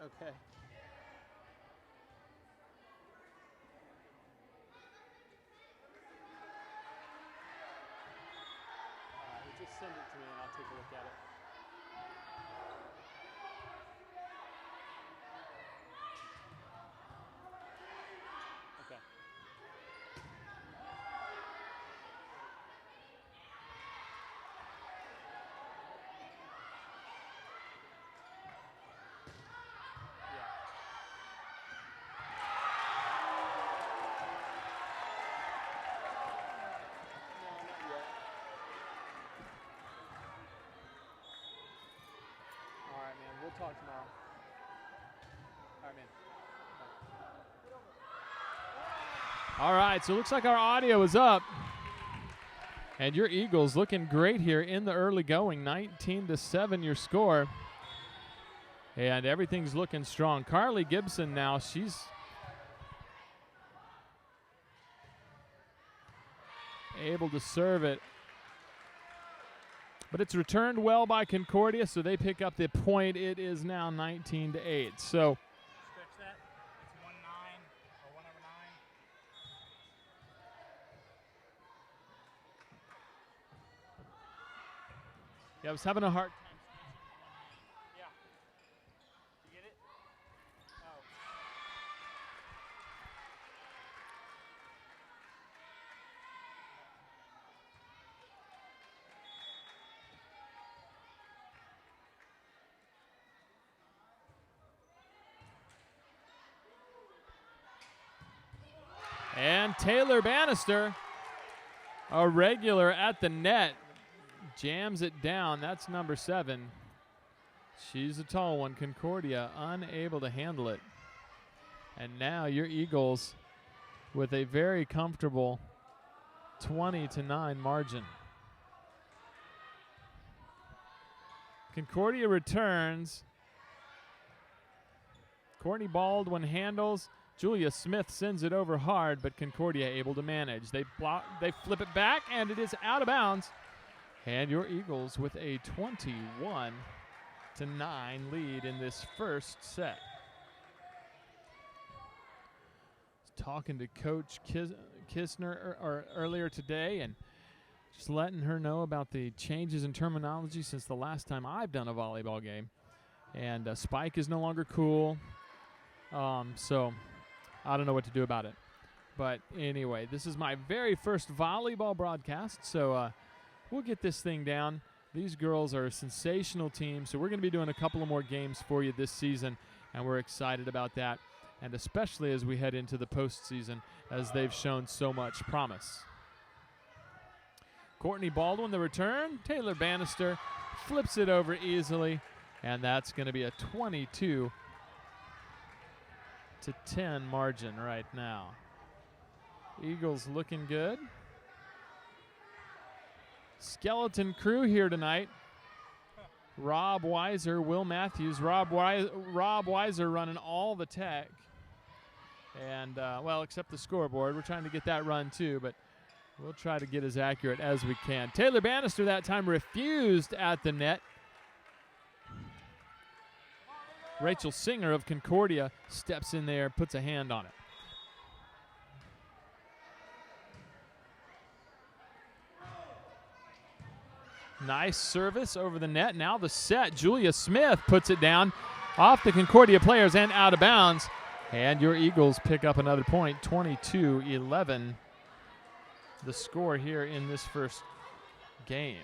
Okay. Just send it to me and I'll take a look at it. Okay. We'll talk tomorrow. All right, man. All right, so it looks like our audio is up. And your Eagles looking great here in the early going. 19-7 your score. And everything's looking strong. Carly Gibson now, she's able to serve it. But it's returned well by Concordia, so they pick up the point. It is now 19-8. So stretch that. It's 1-9 or 1 over 9. yeah, I was having a hard time. Yeah. You get it? Oh. And Taylor Bannister, a regular at the net, jams it down. That's number 7. She's a tall one. Concordia unable to handle it. And now your Eagles with a very comfortable 20-9 margin. Concordia returns. Courtney Baldwin handles. Julia Smith sends it over hard, but Concordia able to manage. They flip it back, and it is out of bounds. And your Eagles with a 21-9 lead in this first set. Talking to Coach Kistner earlier today, and just letting her know about the changes in terminology since the last time I've done a volleyball game. And spike is no longer cool. So I don't know what to do about it. But anyway, this is my very first volleyball broadcast, so we'll get this thing down. These girls are a sensational team, so we're going to be doing a couple of more games for you this season, and we're excited about that, and especially as we head into the postseason, as they've shown so much promise. Courtney Baldwin, the return. Taylor Bannister flips it over easily, and that's going to be a 22-10 margin right now. Eagles looking good. Skeleton crew here tonight. Rob Weiser, Will Matthews. Rob Weiser running all the tech. And, well, except the scoreboard. We're trying to get that run too, but we'll try to get as accurate as we can. Taylor Bannister that time refused at the net. Rachel Singer of Concordia steps in there, puts a hand on it. Nice service over the net. Now the set. Julia Smith puts it down off the Concordia players and out of bounds. And your Eagles pick up another point, 22-11. The score here in this first game.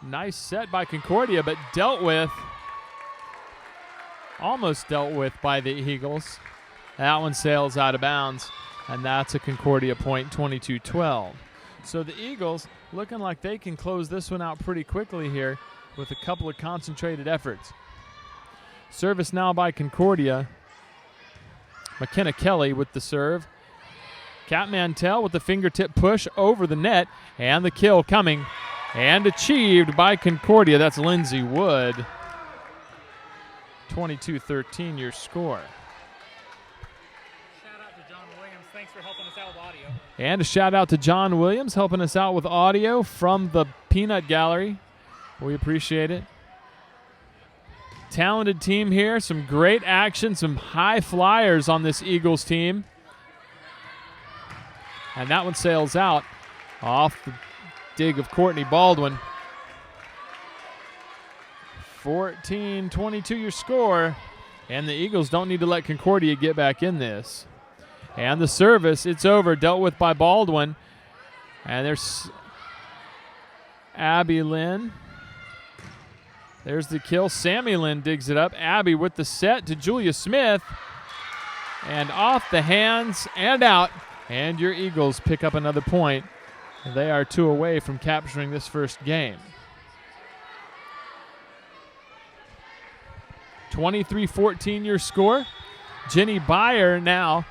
Nice set by Concordia, but almost dealt with by the Eagles. That one sails out of bounds, and that's a Concordia point, 22-12. So the Eagles looking like they can close this one out pretty quickly here with a couple of concentrated efforts. Service now by Concordia. McKenna Kelly with the serve. Kat Mantell with the fingertip push over the net, and the kill coming and achieved by Concordia. That's Lindsay Wood. 22-13 your score. Shout out to John John Williams. Thanks for helping us out with audio. And a shout out to John Williams helping us out with audio from the Peanut Gallery. We appreciate it. Talented team here. Some great action, some high flyers on this Eagles team. And that one sails out off the dig of Courtney Baldwin. 14-22 your score. And the Eagles don't need to let Concordia get back in this. And the service, it's over, dealt with by Baldwin. And there's Abby Lynn. There's the kill. Sammy Lynn digs it up. Abby with the set to Julia Smith. And off the hands and out. And your Eagles pick up another point. They are 2 away from capturing this first game. 23-14 your score. Jenny Byer now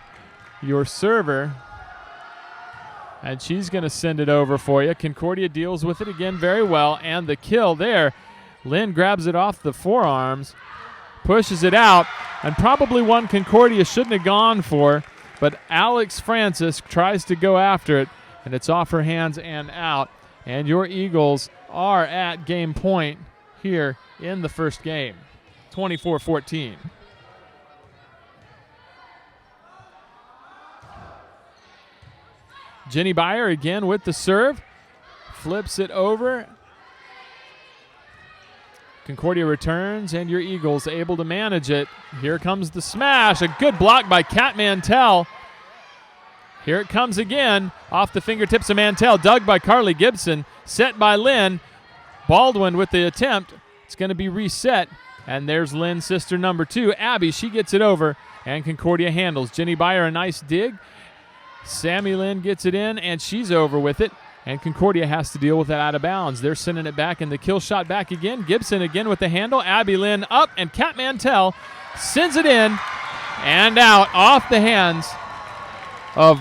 your server. And she's going to send it over for you. Concordia deals with it again very well. And the kill there. Lynn grabs it off the forearms, pushes it out, and probably one Concordia shouldn't have gone for, but Alex Francis tries to go after it, and it's off her hands and out. And your Eagles are at game point here in the first game, 24-14. Jenny Byer again with the serve, flips it over. Concordia returns, and your Eagles able to manage it. Here comes the smash. A good block by Kat Mantell. Here it comes again. Off the fingertips of Mantell. Dug by Carly Gibson. Set by Lynn. Baldwin with the attempt. It's going to be reset. And there's Lynn's sister number 2. Abby, she gets it over. And Concordia handles. Jenny Byer, a nice dig. Sammy Lynn gets it in, and she's over with it. And Concordia has to deal with that out of bounds. They're sending it back, and the kill shot back again. Gibson again with the handle. Abby Lynn up, and Kat Mantell sends it in and out off the hands of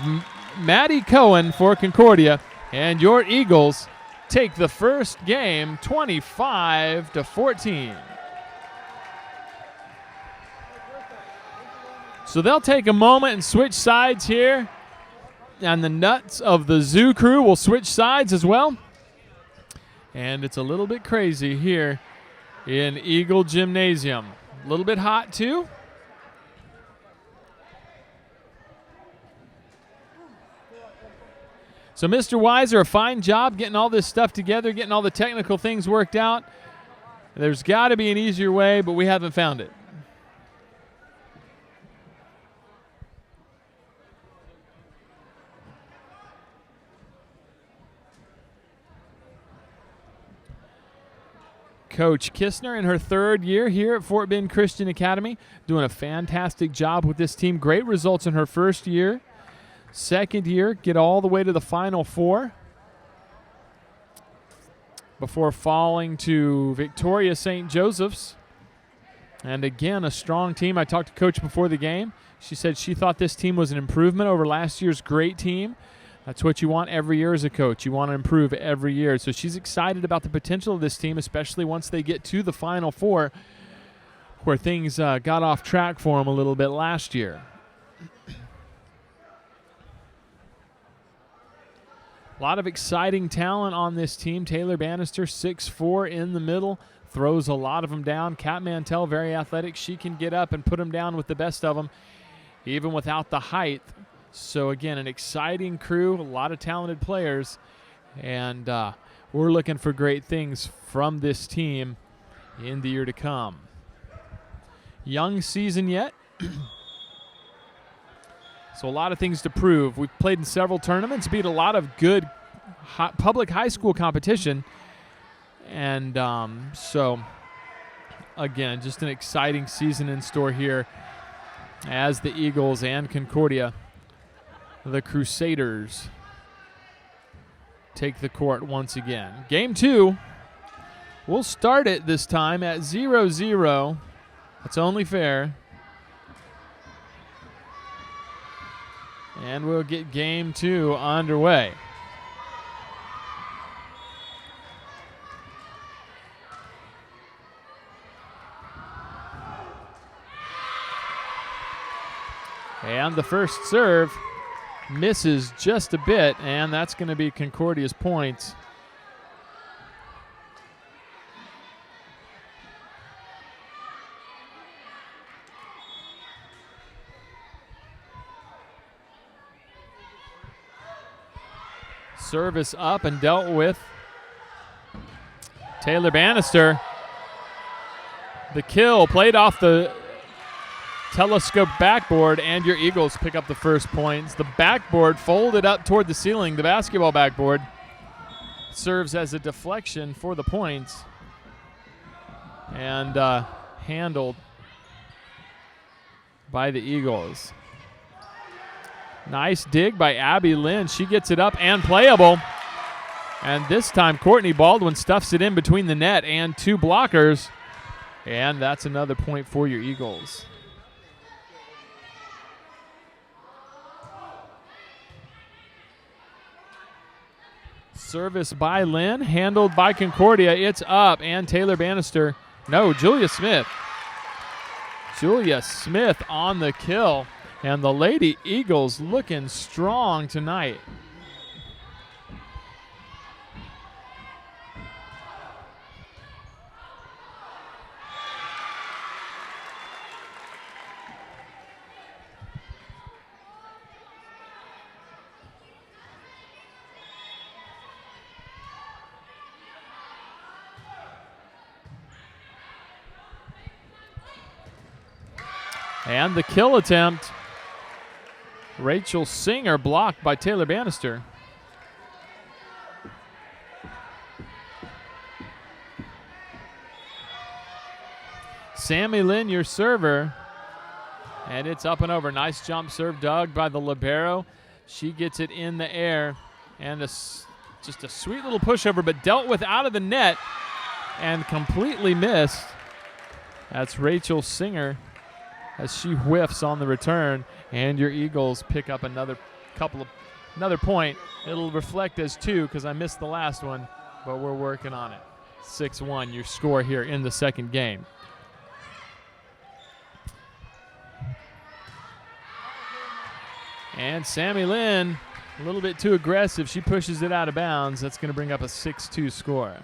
Maddie Cohen for Concordia. And your Eagles take the first game 25-14. So they'll take a moment and switch sides here. And the nuts of the zoo crew will switch sides as well. And it's a little bit crazy here in Eagle Gymnasium. A little bit hot too. So Mr. Weiser, a fine job getting all this stuff together, getting all the technical things worked out. There's got to be an easier way, but we haven't found it. Coach Kistner in her 3rd year here at Fort Bend Christian Academy, doing a fantastic job with this team. Great results in her 1st year. 2nd year, get all the way to the Final Four before falling to Victoria St. Joseph's. And again, a strong team. I talked to Coach before the game. She said she thought this team was an improvement over last year's great team. That's what you want every year as a coach. You want to improve every year. So she's excited about the potential of this team, especially once they get to the Final Four, where things got off track for them a little bit last year. A lot of exciting talent on this team. Taylor Bannister, 6'4", in the middle, throws a lot of them down. Kat Mantell, very athletic. She can get up and put them down with the best of them, even without the height. So, again, an exciting crew, a lot of talented players, and we're looking for great things from this team in the year to come. Young season yet, so a lot of things to prove. We've played in several tournaments, beat a lot of good public high school competition, and so, again, just an exciting season in store here as the Eagles and Concordia, the Crusaders, take the court once again. Game 2, we'll start it this time at 0-0. That's only fair. And we'll get game 2 underway. And And the first serve misses just a bit, and that's going to be Concordia's point. Service up and dealt with. Taylor Bannister. The kill played off the telescope backboard, and your Eagles pick up the first points. The backboard folded up toward the ceiling. The basketball backboard serves as a deflection for the points, and handled by the Eagles. Nice dig by Abby Lynn. She gets it up and playable. And this time Courtney Baldwin stuffs it in between the net and two blockers. And that's another point for your Eagles. Service by Lynn, handled by Concordia. It's up, and Taylor Bannister. No, Julia Smith. Julia Smith on the kill. And the Lady Eagles looking strong tonight. And the kill attempt. Rachel Singer blocked by Taylor Bannister. Sammy Lynn, your server. And it's up and over. Nice jump serve dug by the libero. She gets it in the air. And just a sweet little pushover, but dealt with out of the net and completely missed. That's Rachel Singer as she whiffs on the return. And your Eagles pick up another point. It'll reflect as 2 because I missed the last one, but we're working on it. 6-1, your score here in the second game. And Sammy Lynn, a little bit too aggressive. She pushes it out of bounds. That's going to bring up a 6-2 score.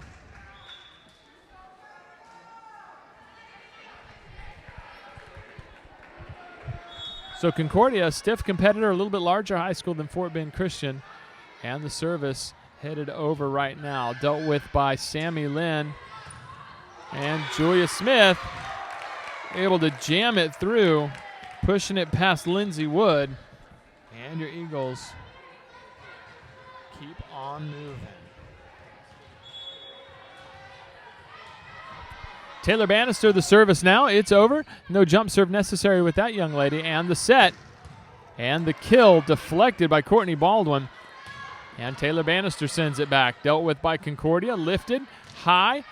So Concordia, a stiff competitor, a little bit larger high school than Fort Bend Christian. And the service headed over right now. Dealt with by Sammy Lynn. And Julia Smith able to jam it through, pushing it past Lindsay Wood. And your Eagles keep on moving. Taylor Bannister, the service now. It's over. No jump serve necessary with that young lady. And the set. And the kill deflected by Courtney Baldwin. And Taylor Bannister sends it back. Dealt with by Concordia. Lifted high.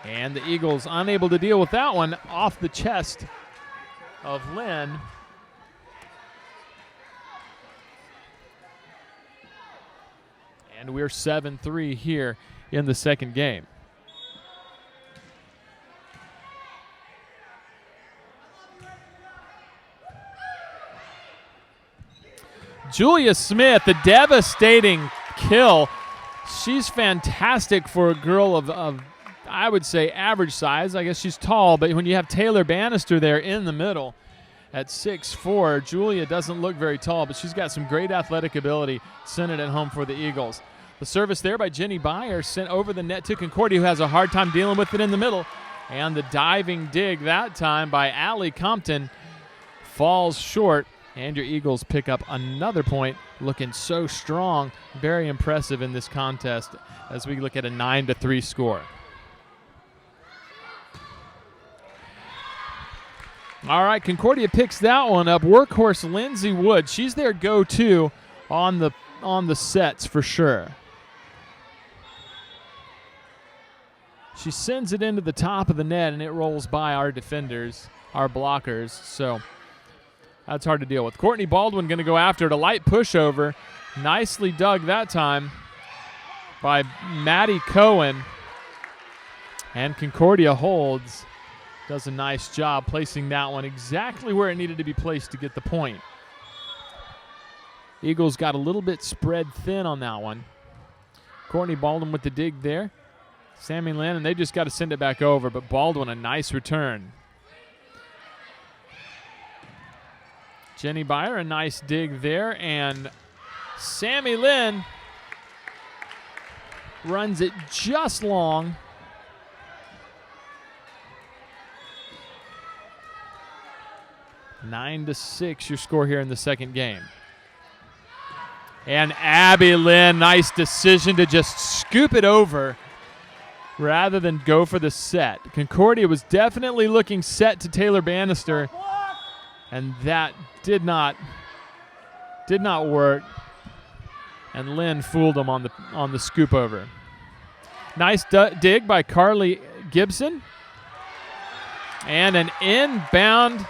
And the Eagles unable to deal with that one off the chest of Lynn. And we're 7-3 here in the second game. Julia Smith, the devastating kill. She's fantastic for a girl of I would say average size. I guess she's tall, but when you have Taylor Bannister there in the middle at 6'4", Julia doesn't look very tall, but she's got some great athletic ability. Sending it home for the Eagles. The service there by Jenny Byer sent over the net to Concordia, who has a hard time dealing with it in the middle. And the diving dig that time by Allie Compton falls short. And your Eagles pick up another point, looking so strong. Very impressive in this contest as we look at a 9-3 score. All right, Concordia picks that one up. Workhorse Lindsay Wood. She's their go-to on the sets for sure. She sends it into the top of the net, and it rolls by our defenders, our blockers. So that's hard to deal with. Courtney Baldwin going to go after it. A light pushover. Nicely dug that time by Maddie Cohen. And Concordia holds. does a nice job placing that one exactly where it needed to be placed to get the point. Eagles got a little bit spread thin on that one. Courtney Baldwin with the dig there. Sammy Lynn, and they just got to send it back over, but Baldwin, a nice return. Jenny Byer, a nice dig there, and Sammy Lynn runs it just long. Nine to 6, your score here in the second game. And Abby Lynn, nice decision to just scoop it over rather than go for the set. Concordia was definitely looking set to Taylor Bannister, and that did not work. And Lynn fooled him on the scoop over. Nice dig by Carly Gibson. And an inbound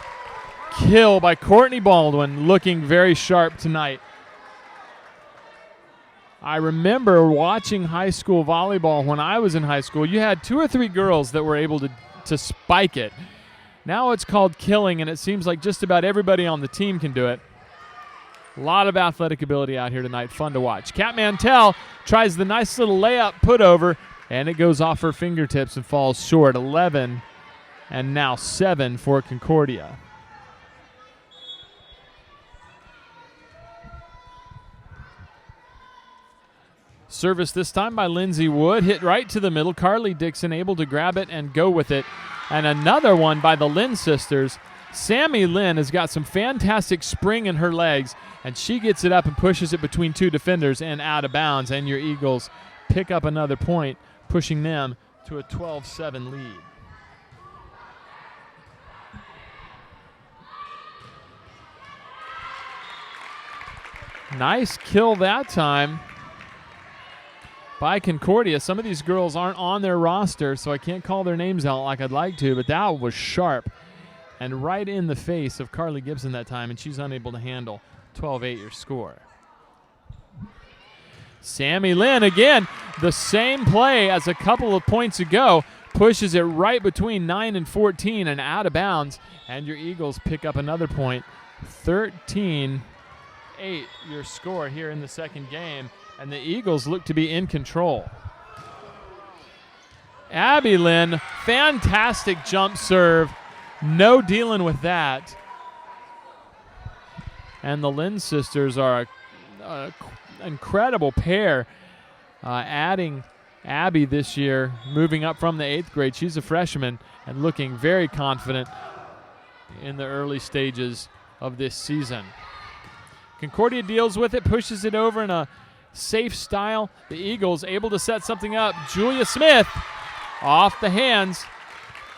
kill by Courtney Baldwin, looking very sharp tonight. I remember watching high school volleyball when I was in high school. You had 2 or 3 girls that were able to spike it. Now it's called killing, and it seems like just about everybody on the team can do it. A lot of athletic ability out here tonight. Fun to watch. Kat Mantell tries the nice little layup put over, and it goes off her fingertips and falls short. 11 and now 7 for Concordia. Service this time by Lindsay Wood. Hit right to the middle. Carly Dixon able to grab it and go with it. And another one by the Lynn sisters. Sammy Lynn has got some fantastic spring in her legs, and she gets it up and pushes it between 2 defenders and out of bounds. And your Eagles pick up another point, pushing them to a 12-7 lead. Nice kill that time by Concordia. Some of these girls aren't on their roster, so I can't call their names out like I'd like to, but that was sharp and right in the face of Carly Gibson that time, and she's unable to handle. 12-8 your score. Sammy Lynn, again, the same play as a couple of points ago, pushes it right between 9 and 14 and out of bounds, and your Eagles pick up another point. 13-8 your score here in the second game. And the Eagles look to be in control. Abby Lynn, fantastic jump serve. No dealing with that. And the Lynn sisters are an incredible pair. Adding Abby this year, moving up from the 8th grade. She's a freshman and looking very confident in the early stages of this season. Concordia deals with it, pushes it over in a safe style. The Eagles able to set something up. Julia Smith off the hands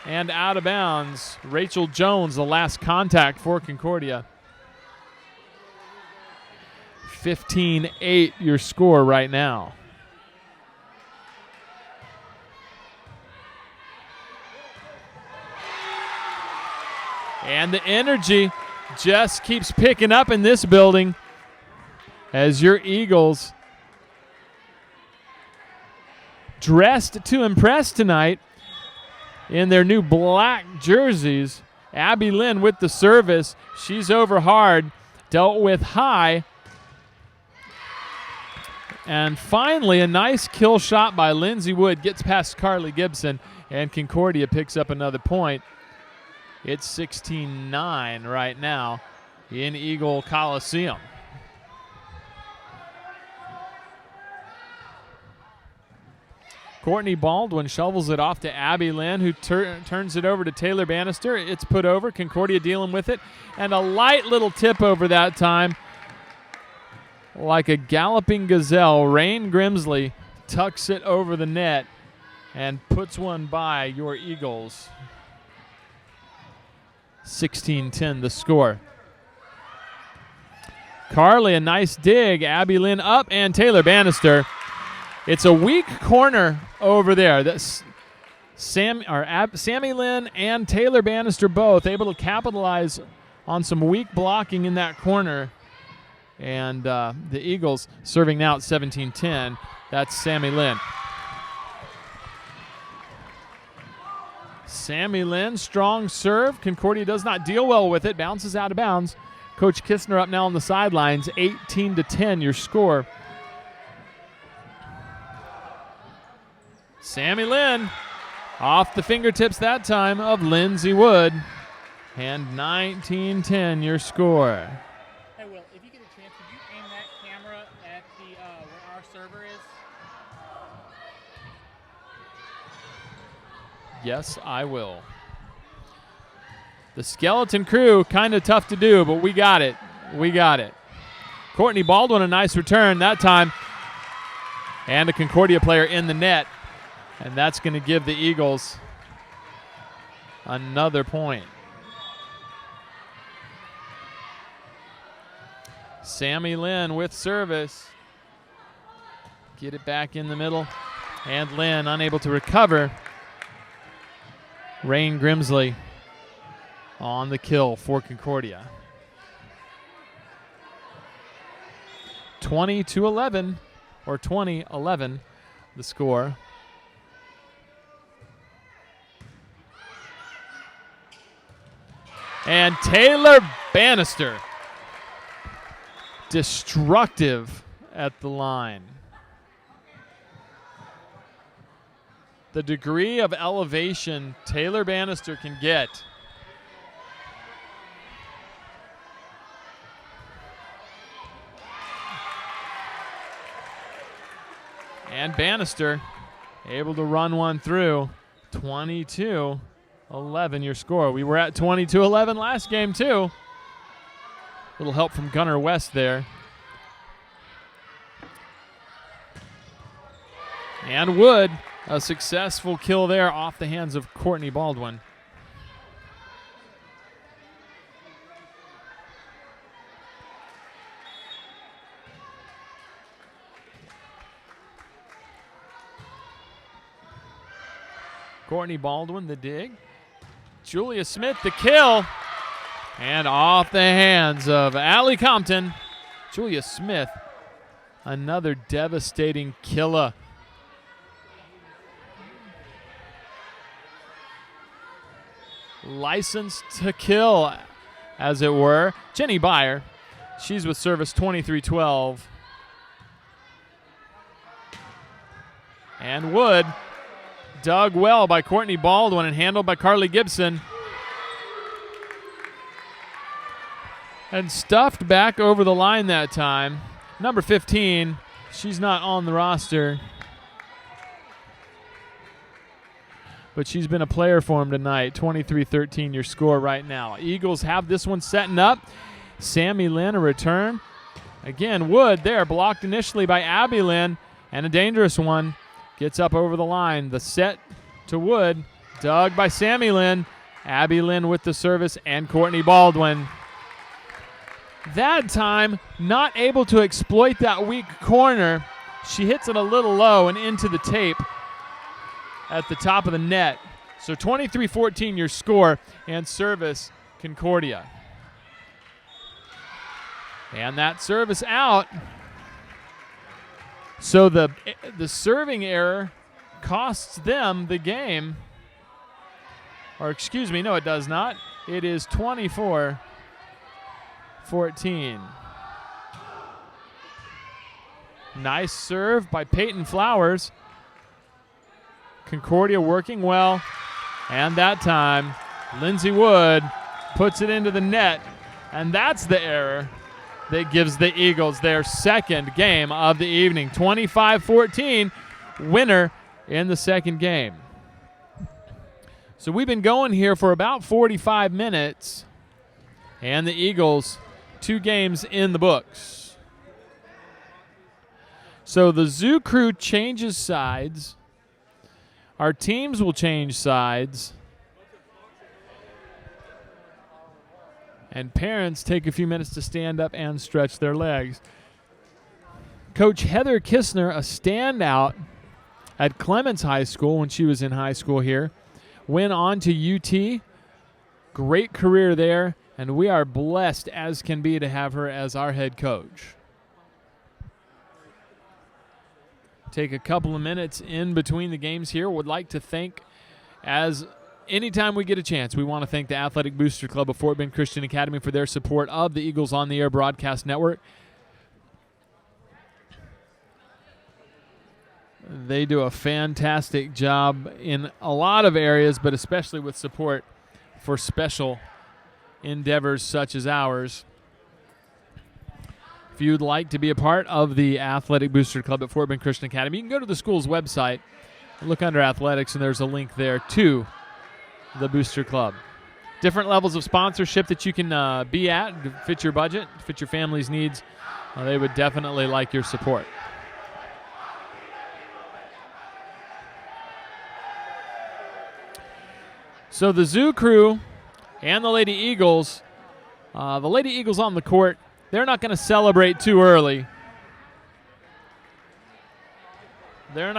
and out of bounds. Rachel Jones, the last contact for Concordia. 15-8 your score right now. And the energy just keeps picking up in this building as your Eagles, dressed to impress tonight in their new black jerseys. Abby Lynn with the service. She's over hard, dealt with high. And finally, a nice kill shot by Lindsay Wood gets past Carly Gibson, and Concordia picks up another point. It's 16-9 right now in Eagle Coliseum. Courtney Baldwin shovels it off to Abby Lynn, who turns it over to Taylor Bannister. It's put over. Concordia dealing with it. And a light little tip over that time. Like a galloping gazelle, Rain Grimsley tucks it over the net and puts one by your Eagles. 16-10 the score. Carly, a nice dig. Abby Lynn up, and Taylor Bannister. It's a weak corner over there. That's Sammy Lynn and Taylor Bannister both able to capitalize on some weak blocking in that corner. And the Eagles serving now at 17-10. That's Sammy Lynn. Sammy Lynn, strong serve. Concordia does not deal well with it. Bounces out of bounds. Coach Kistner up now on the sidelines. 18-10 your score. Sammy Lynn off the fingertips that time of Lindsay Wood. And 19-10 your score. Hey, Will, if you get a chance, could you aim that camera at the where our server is? Yes, I will. The skeleton crew, kind of tough to do, but we got it. We got it. Courtney Baldwin, a nice return that time. And a Concordia player in the net. And that's going to give the Eagles another point. Sammy Lynn with service. Get it back in the middle. And Lynn unable to recover. Rain Grimsley on the kill for Concordia. 20-11, or 20-11, the score. And Taylor Bannister, destructive at the line. The degree of elevation Taylor Bannister can get. And Bannister able to run one through. 22-11 your score. We were at 22-11 last game too. Little help from Gunnar West there. And Wood, a successful kill there off the hands of Courtney Baldwin. Courtney Baldwin, the dig. Julia Smith, the kill. And off the hands of Allie Compton. Julia Smith, another devastating killer. Licensed to kill, as it were. Jenny Byer, she's with service 23-12. And Wood, dug well by Courtney Baldwin and handled by Carly Gibson. And stuffed back over the line that time. Number 15, she's not on the roster, but she's been a player for him tonight. 23-13 your score right now. Eagles have this one setting up. Sammy Lynn, a return. Again, Wood there, blocked initially by Abby Lynn, and a dangerous one. Gets up over the line. The set to Wood, dug by Sammy Lynn. Abby Lynn with the service, and Courtney Baldwin. That time, not able to exploit that weak corner. She hits it a little low and into the tape at the top of the net. So 23-14 your score, and service Concordia. And that service out. So the serving error costs them the game. Or excuse me, no it does not. It is 24-14. Nice serve by Peyton Flowers. Concordia working well. And that time, Lindsay Wood puts it into the net. And that's the error that gives the Eagles their second game of the evening. 25-14, winner in the second game. So we've been going here for about 45 minutes. And the Eagles, 2 games in the books. So the Zoo Crew changes sides. Our teams will change sides. And parents take a few minutes to stand up and stretch their legs. Coach Heather Kistner, a standout at Clements High School when she was in high school here, went on to UT. Great career there, and we are blessed as can be to have her as our head coach. Take a couple of minutes in between the games here. Would like to thank, as anytime we get a chance, we want to thank the Athletic Booster Club of Fort Bend Christian Academy for their support of the Eagles on the Air Broadcast Network. They do a fantastic job in a lot of areas, but especially with support for special endeavors such as ours. If you'd like to be a part of the Athletic Booster Club at Fort Bend Christian Academy, you can go to the school's website and look under athletics, and there's a link there to the Booster Club. Different levels of sponsorship that you can be at, fit your budget, fit your family's needs. They would definitely like your support. So the Zoo Crew and the Lady Eagles on the court, they're not going to celebrate too early. But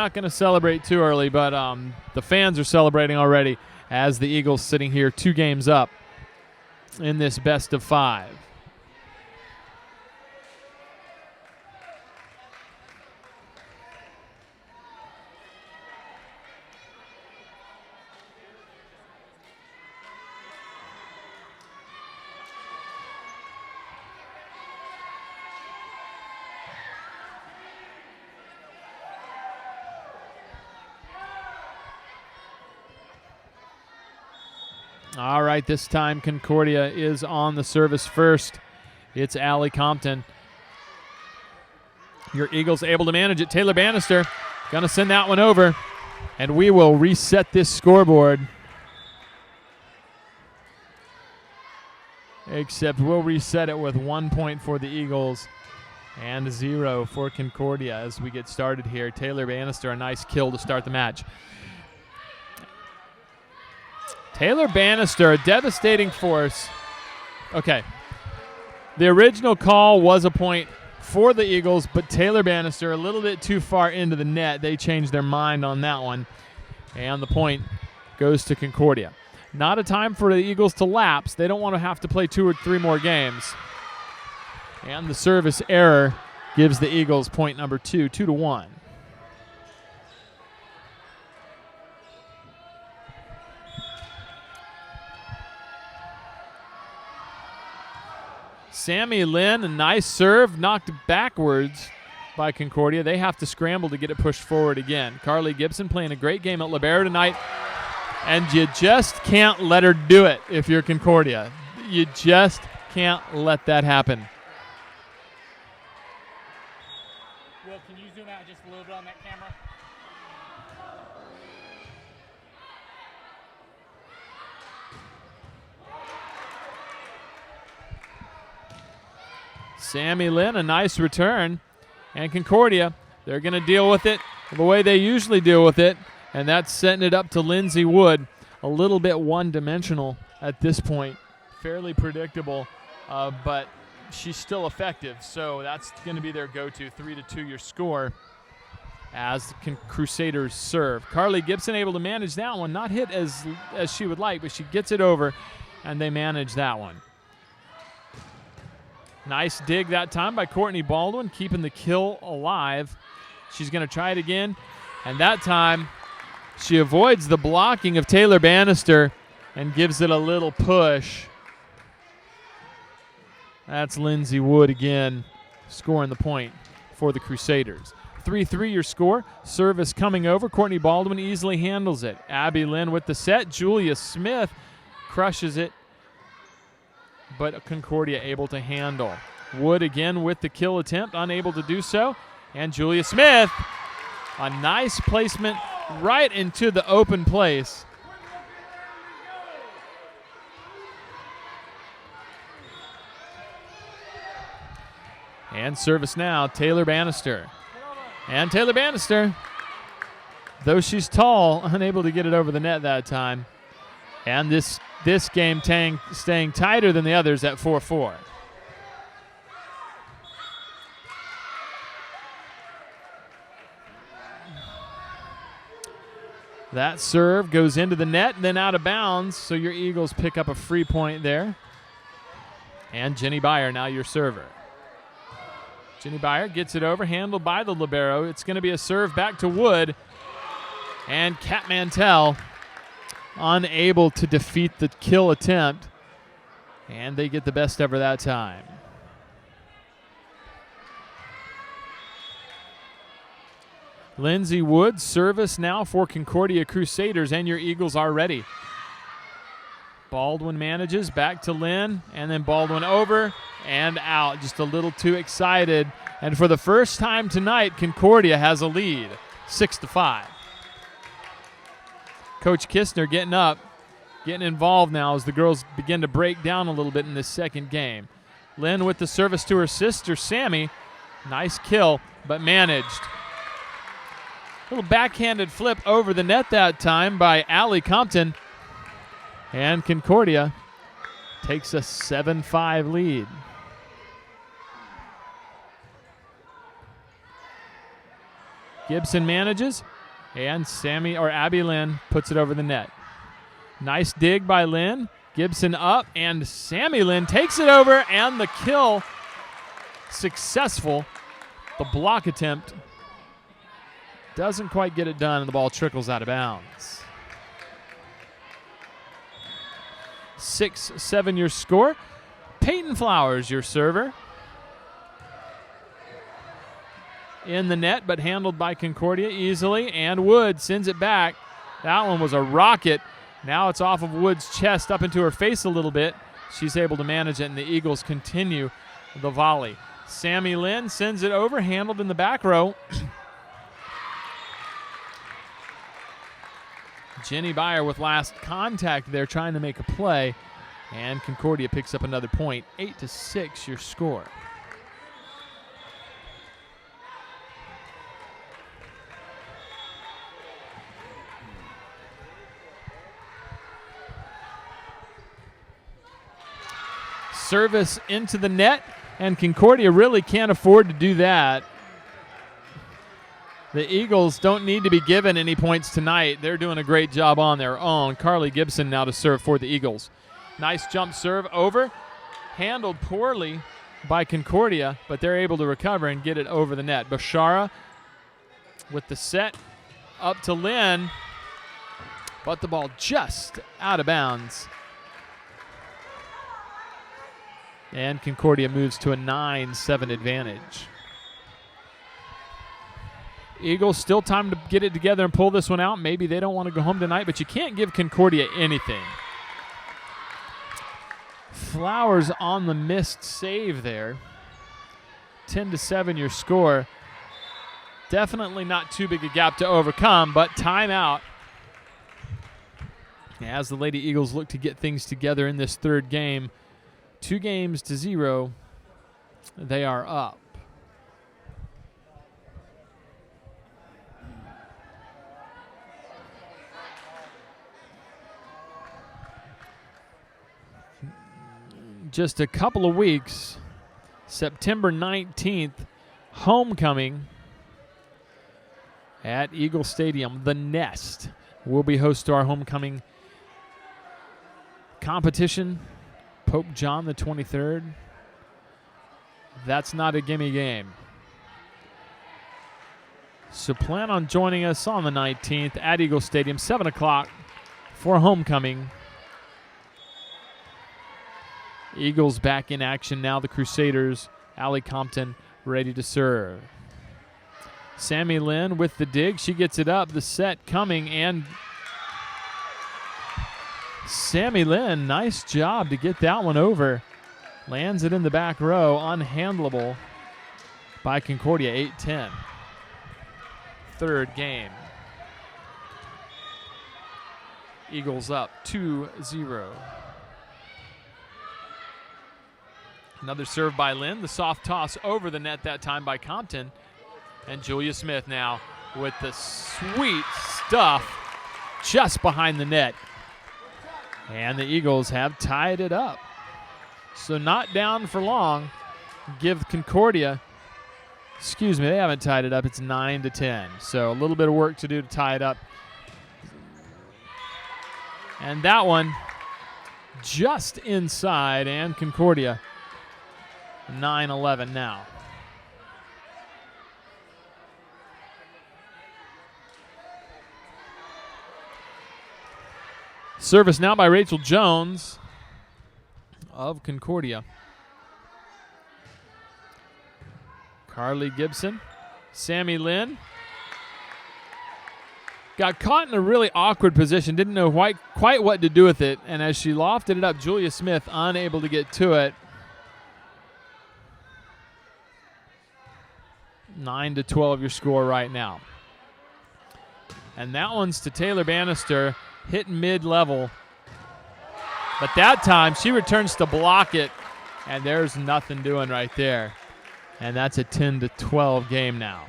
the fans are celebrating already as the Eagles sitting here 2 games up in this best of 5. All right, this time Concordia is on the service first. It's Allie Compton. Your Eagles able to manage it. Taylor Bannister going to send that one over, and we will reset this scoreboard. Except we'll reset it with 1 point for the Eagles and 0 for Concordia as we get started here. Taylor Bannister, a nice kill to start the match. Taylor Bannister, a devastating force. Okay. The original call was a point for the Eagles, but Taylor Bannister a little bit too far into the net. They changed their mind on that one, and the point goes to Concordia. Not a time for the Eagles to lapse. They don't want to have to play 2 or 3 more games. And the service error gives the Eagles point number 2, 2-1. Sammy Lynn, a nice serve, knocked backwards by Concordia. They have to scramble to get it pushed forward again. Carly Gibson playing a great game at Libero tonight, and you just can't let her do it if you're Concordia. You just can't let that happen. Will, can you zoom out just a little bit on that camera? Sammy Lynn, a nice return. And Concordia, they're going to deal with it the way they usually deal with it, and that's setting it up to Lindsey Wood. A little bit one-dimensional at this point. Fairly predictable, but she's still effective, so that's going to be their go-to. 3-2 your score as the Crusaders serve. Carly Gibson able to manage that one. Not hit as she would like, but she gets it over, and they manage that one. Nice dig that time by Courtney Baldwin, keeping the kill alive. She's going to try it again, and that time she avoids the blocking of Taylor Bannister and gives it a little push. That's Lindsey Wood again, scoring the point for the Crusaders. 3-3 your score. Service coming over. Courtney Baldwin easily handles it. Abby Lynn with the set. Julia Smith crushes it, but Concordia able to handle. Wood again with the kill attempt, unable to do so. And Julia Smith, a nice placement right into the open place. And service now, Taylor Bannister. And Taylor Bannister, though she's tall, unable to get it over the net that time. And this game staying tighter than the others at 4-4. That serve goes into the net and then out of bounds, so your Eagles pick up a free point there. And Jenny Byer, now your server. Jenny Byer gets it over, handled by the libero. It's going to be a serve back to Wood. And Kat Mantell unable to defeat the kill attempt, and they get the best ever that time. Lindsay Wood, service now for Concordia Crusaders, and your Eagles are ready. Baldwin manages, back to Lynn, and then Baldwin over and out. Just a little too excited. And for the first time tonight, Concordia has a lead, 6-5. Coach Kistner getting up, getting involved now as the girls begin to break down a little bit in this second game. Lynn with the service to her sister, Sammy. Nice kill, but managed. Little backhanded flip over the net that time by Allie Compton. And Concordia takes a 7-5 lead. Gibson manages, and Abby Lynn puts it over the net. Nice dig by Lynn. Gibson up, and Sammy Lynn takes it over, and the kill successful. The block attempt doesn't quite get it done, and the ball trickles out of bounds. 6-7 your score. Peyton Flowers, your server. In the net, but handled by Concordia easily, and Wood sends it back. That one was a rocket. Now it's off of Wood's chest up into her face a little bit. She's able to manage it, and the Eagles continue the volley. Sammy Lynn sends it over, handled in the back row. Jenny Byer with last contact there, trying to make a play, and Concordia picks up another point. 8-6 your score. Service into the net, and Concordia really can't afford to do that. The Eagles don't need to be given any points tonight. They're doing a great job on their own. Carly Gibson now to serve for the Eagles. Nice jump serve over. Handled poorly by Concordia, but they're able to recover and get it over the net. Bashara with the set up to Lynn, but the ball just out of bounds. And Concordia moves to a 9-7 advantage. Eagles still time to get it together and pull this one out. Maybe they don't want to go home tonight, but you can't give Concordia anything. Flowers on the missed save there. 10-7 your score. Definitely not too big a gap to overcome, but timeout. As the Lady Eagles look to get things together in this third game, 2-0, they are up. Just a couple of weeks, September 19th, homecoming at Eagle Stadium. The Nest will be host to our homecoming competition. Pope John the 23rd. That's not a gimme game. So plan on joining us on the 19th at Eagle Stadium, 7 o'clock for homecoming. Eagles back in action now. The Crusaders, Allie Compton, ready to serve. Sammy Lynn with the dig. She gets it up. The set coming, and Sammy Lynn, nice job to get that one over. Lands it in the back row, unhandleable by Concordia, 8-10. Third game. Eagles up 2-0. Another serve by Lynn. The soft toss over the net that time by Compton. And Julia Smith now with the sweet stuff just behind the net. And the Eagles have tied it up. So not down for long. Give Concordia, they haven't tied it up. It's 9-10. So a little bit of work to do to tie it up. And that one just inside, and Concordia 9-11 now. Service now by Rachel Jones of Concordia. Carly Gibson, Sammy Lynn. Got caught in a really awkward position, didn't know quite what to do with it, and as she lofted it up, Julia Smith unable to get to it. 9-12 your score right now. And that one's to Taylor Bannister, hit mid-level. But that time she returns to block it, and there's nothing doing right there. And that's a 10-12 game now.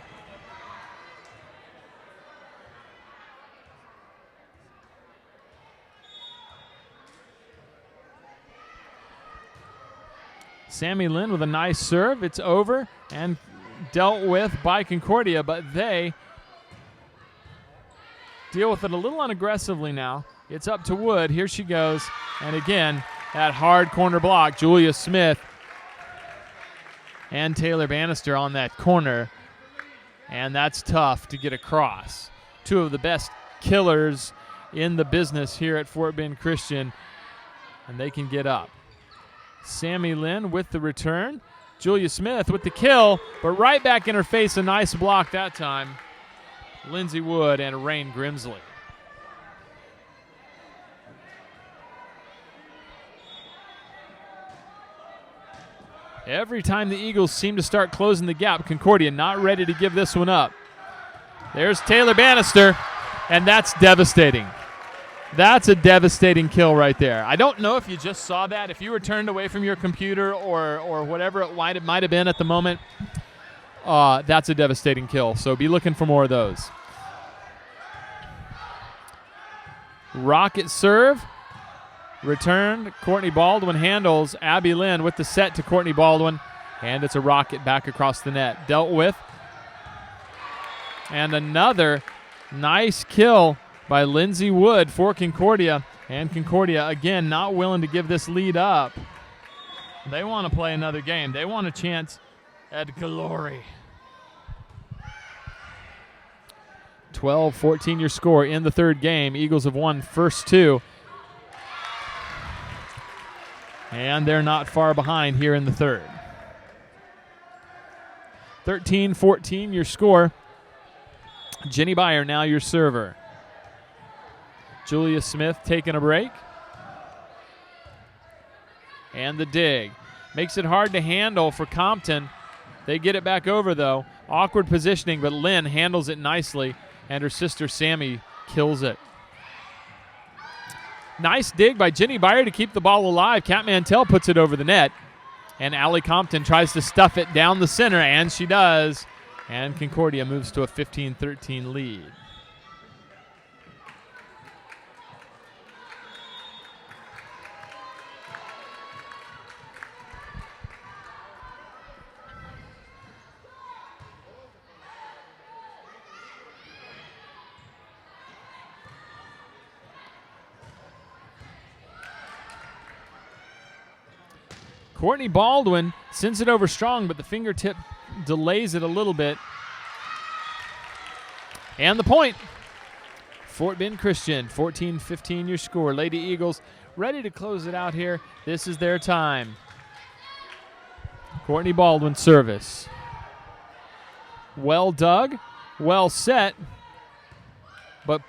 Sammy Lynn with a nice serve. It's over and dealt with by Concordia, but they deal with it a little unaggressively now. It's up to Wood. Here she goes. And again, that hard corner block. Julia Smith and Taylor Bannister on that corner. And that's tough to get across. Two of the best killers in the business here at Fort Bend Christian. And they can get up. Sammy Lynn with the return. Julia Smith with the kill, but right back in her face, a nice block that time. Lindsay Wood and Rain Grimsley. Every time the Eagles seem to start closing the gap, Concordia not ready to give this one up. There's Taylor Bannister, and that's devastating. That's a devastating kill right there. I don't know if you just saw that. If you were turned away from your computer or whatever it might have been at the moment, that's a devastating kill. So be looking for more of those. Rocket serve. Returned. Courtney Baldwin handles. Abby Lynn with the set to Courtney Baldwin. And it's a rocket back across the net. Dealt with. And another nice kill by Lindsay Wood for Concordia. And Concordia, again, not willing to give this lead up. They want to play another game. They want a chance at glory. 12-14 your score in the third game. Eagles have won first two. And they're not far behind here in the third. 13-14 your score. Jenny Byer now your server. Julia Smith taking a break. And the dig. Makes it hard to handle for Compton. They get it back over, though. Awkward positioning, but Lynn handles it nicely, and her sister Sammy kills it. Nice dig by Jenny Byer to keep the ball alive. Kat Mantell puts it over the net, and Allie Compton tries to stuff it down the center, and she does. And Concordia moves to a 15-13 lead. Courtney Baldwin sends it over strong, but the fingertip delays it a little bit. And the point. Fort Bend Christian, 14-15 your score. Lady Eagles ready to close it out here. This is their time. Courtney Baldwin service. Well dug, well set, but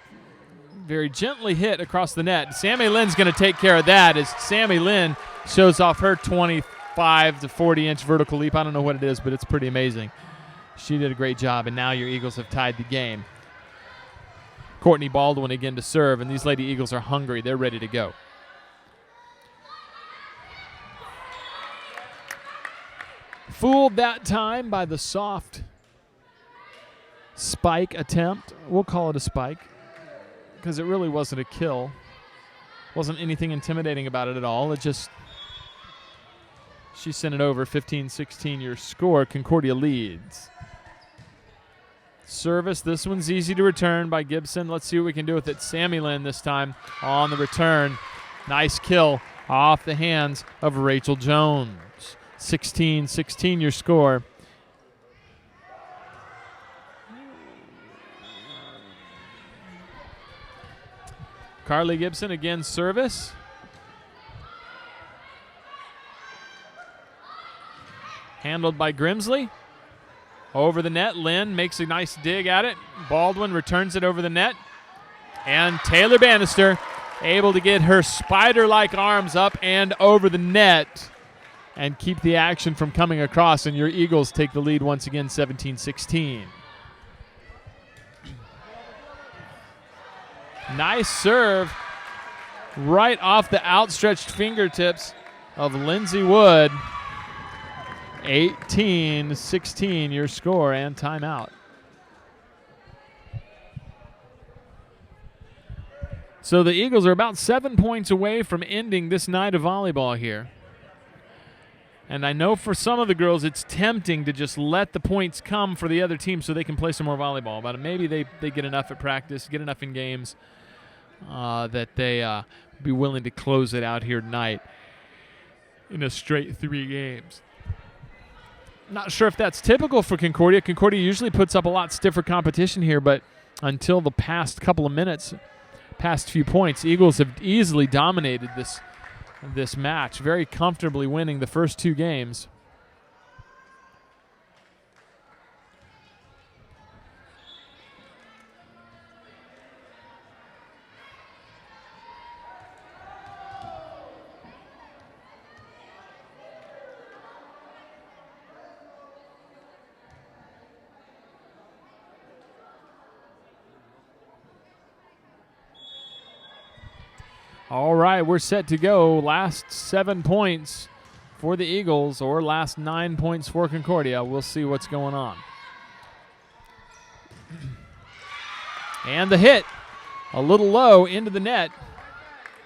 very gently hit across the net. Sammy Lynn's going to take care of that as Sammy Lynn shows off her 25 to 40-inch vertical leap. I don't know what it is, but it's pretty amazing. She did a great job, and now your Eagles have tied the game. Courtney Baldwin again to serve, and these Lady Eagles are hungry. They're ready to go. Fooled that time by the soft spike attempt. We'll call it a spike because it really wasn't a kill. Wasn't anything intimidating about it at all. It just, she sent it over. 15-16 your score. Concordia leads. Service, this one's easy to return by Gibson. Let's see what we can do with it. Sammy Lynn this time on the return. Nice kill off the hands of Rachel Jones. 16-16 your score. Carly Gibson again service. Handled by Grimsley. Over the net, Lynn makes a nice dig at it. Baldwin returns it over the net. And Taylor Bannister able to get her spider-like arms up and over the net and keep the action from coming across, and your Eagles take the lead once again, 17-16. Nice serve right off the outstretched fingertips of Lindsay Wood. 18-16 your score and timeout. So the Eagles are about 7 points away from ending this night of volleyball here. And I know for some of the girls it's tempting to just let the points come for the other team so they can play some more volleyball. But maybe they get enough at practice, get enough in games that they be willing to close it out here tonight in a straight 3 games. Not sure if that's typical for Concordia. Concordia usually puts up a lot stiffer competition here, but until the past couple of minutes, past few points, Eagles have easily dominated this match, very comfortably winning the first 2 games. All right, we're set to go. Last 7 points for the Eagles, or last 9 points for Concordia. We'll see what's going on. And the hit, a little low into the net.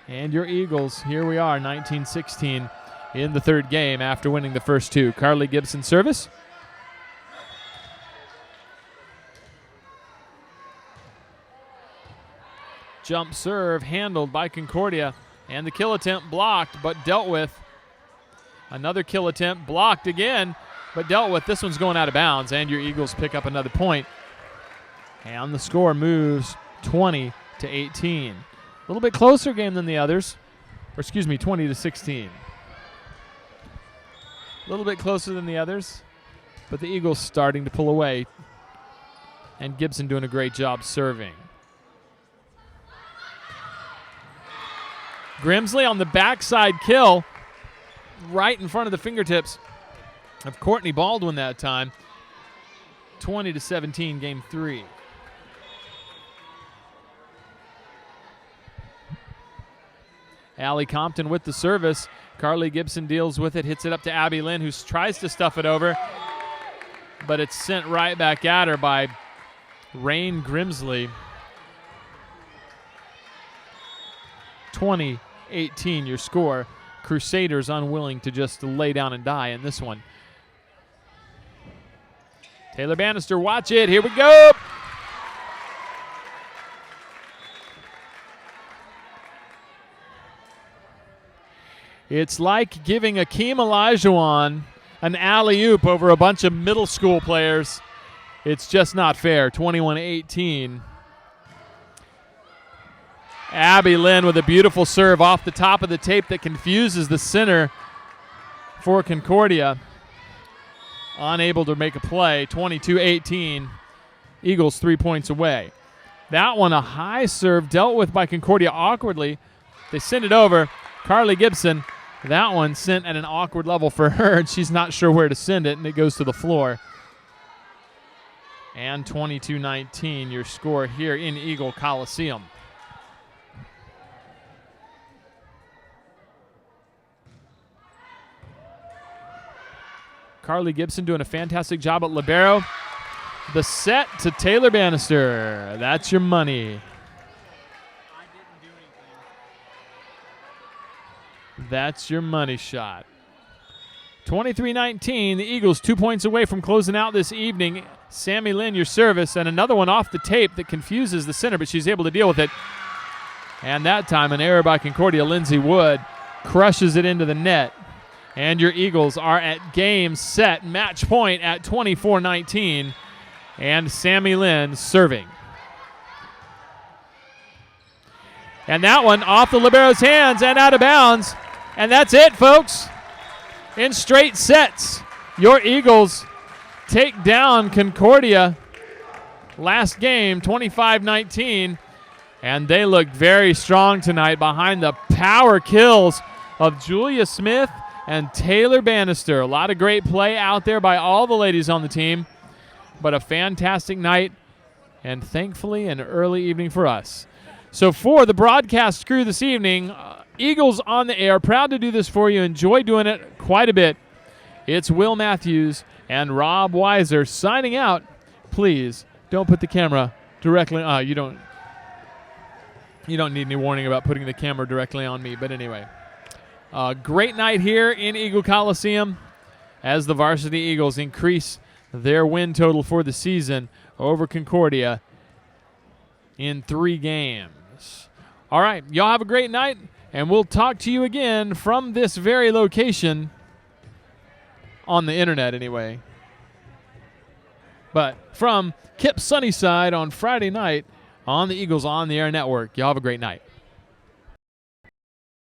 And your Eagles, here we are, 19-16 in the 3rd game after winning the first 2. Carly Gibson service. Jump serve handled by Concordia, and the kill attempt blocked but dealt with. Another kill attempt blocked again but dealt with. This one's going out of bounds, and your Eagles pick up another point. And the score moves 20-18. A little bit closer game than the others. Or excuse me, 20-16. A little bit closer than the others, but the Eagles starting to pull away, and Gibson doing a great job serving. Grimsley on the backside kill, right in front of the fingertips of Courtney Baldwin that time. 20-17, game 3. Allie Compton with the service. Carly Gibson deals with it, hits it up to Abby Lynn, who tries to stuff it over, but it's sent right back at her by Rain Grimsley. 20-18 your score. Crusaders unwilling to just lay down and die in this one. Taylor Bannister, watch it. Here we go. It's like giving Akeem Olajuwon an alley-oop over a bunch of middle school players. It's just not fair. 21-18. Abby Lynn with a beautiful serve off the top of the tape that confuses the center for Concordia. Unable to make a play. 22-18. Eagles 3 points away. That one, a high serve dealt with by Concordia awkwardly. They send it over. Carly Gibson, that one sent at an awkward level for her, and she's not sure where to send it, and it goes to the floor. And 22-19 your score here in Eagle Coliseum. Carly Gibson doing a fantastic job at libero. The set to Taylor Bannister. That's your money. That's your money shot. 23-19. The Eagles 2 points away from closing out this evening. Sammy Lynn, your service, and another one off the tape that confuses the center, but she's able to deal with it. And that time, an error by Concordia. Lindsay Wood crushes it into the net. And your Eagles are at game, set, match point at 24-19. And Sammy Lynn serving. And that one off the libero's hands and out of bounds. And that's it, folks. In straight sets, your Eagles take down Concordia last game, 25-19. And they look very strong tonight behind the power kills of Julia Smith and Taylor Bannister. A lot of great play out there by all the ladies on the team. But a fantastic night, and thankfully an early evening for us. So for the broadcast crew this evening, Eagles on the air, proud to do this for you. Enjoy doing it quite a bit. It's Will Matthews and Rob Weiser signing out. Please don't put the camera directly. You don't need any warning about putting the camera directly on me. But anyway, great night here in Eagle Coliseum as the varsity Eagles increase their win total for the season over Concordia in 3 games. All right, y'all have a great night, and we'll talk to you again from this very location on the internet anyway. But from Kip Sunnyside on Friday night on the Eagles on the Air Network. Y'all have a great night.